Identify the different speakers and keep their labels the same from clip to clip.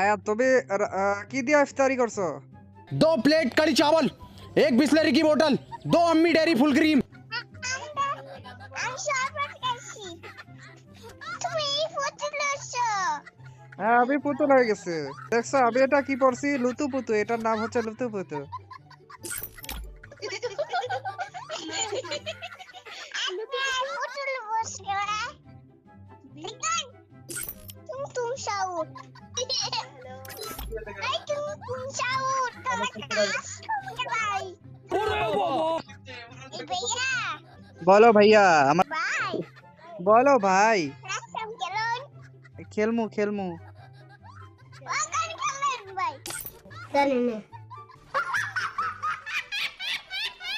Speaker 1: আয়া তবে কি দিয়ে ইফতারি করছো?
Speaker 2: 2 प्लेट कड़ी चावल, 1 बिस्लरी की बोतल, 2 अम्मी डेयरी फुल क्रीम।
Speaker 3: আমি শরবত খাইছি। তুমি ফুটে লইছো।
Speaker 1: হ্যাঁ আমি পুতুল হয়ে গেছে। দেখছো আমি এটা কি পড়ছি? লুতু পুতু। এটার নাম হচ্ছে লুতু পুতু।
Speaker 3: ফুটে বসে দেখেন তুম সাউট এই তুম সাউট তোমার কাজ ভাই এই ভাইয়া
Speaker 1: বলো ভাইয়া আমার
Speaker 3: ভাই
Speaker 1: বলো ভাই।
Speaker 3: রাস্তাম গেলন
Speaker 1: খেলমু
Speaker 3: ও কান খেলেন ভাই জানি না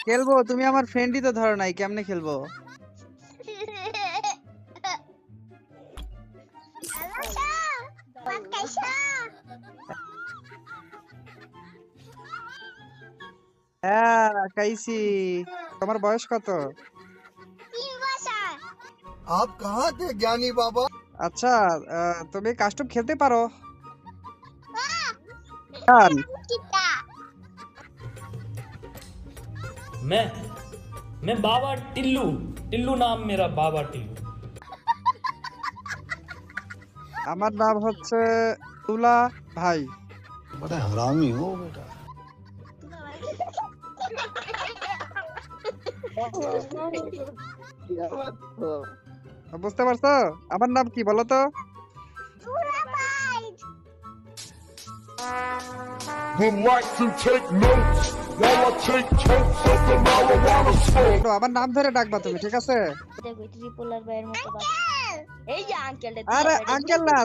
Speaker 1: খেলবো। তুমি আমার ফ্রেন্ডই তো ধরো নাই, কেমনে খেলবো?
Speaker 3: আলাসা পাকাইসা
Speaker 1: হ্যাঁ কাইছি। তোমার বয়স কত?
Speaker 3: 3 বছর
Speaker 4: आप कहाँ थे ज्ञानी बाबा?
Speaker 1: আচ্ছা তুমি কাস্টম খেলতে পারো?
Speaker 3: কিটা
Speaker 5: मैं बाबा टिल्लू टिल्लू नाम मेरा बाबा टिल्लू।
Speaker 1: আমার নাম হচ্ছে তুলা ভাই।
Speaker 4: बड़ा हरामी हो बेटा।
Speaker 1: বুঝতে পারছো আমার নাম কি বলো তো?
Speaker 3: পুরা ভাই
Speaker 6: Would like to take notes while I take totes of the marijuana smoke.
Speaker 1: তো আমার নাম ধরে ডাকবা তুমি, ঠিক আছে?
Speaker 7: দেখো ট্রিপলার ভাইয়ের মতো বাস। এই যে আঙ্কেল
Speaker 1: আরে আঙ্কেল না,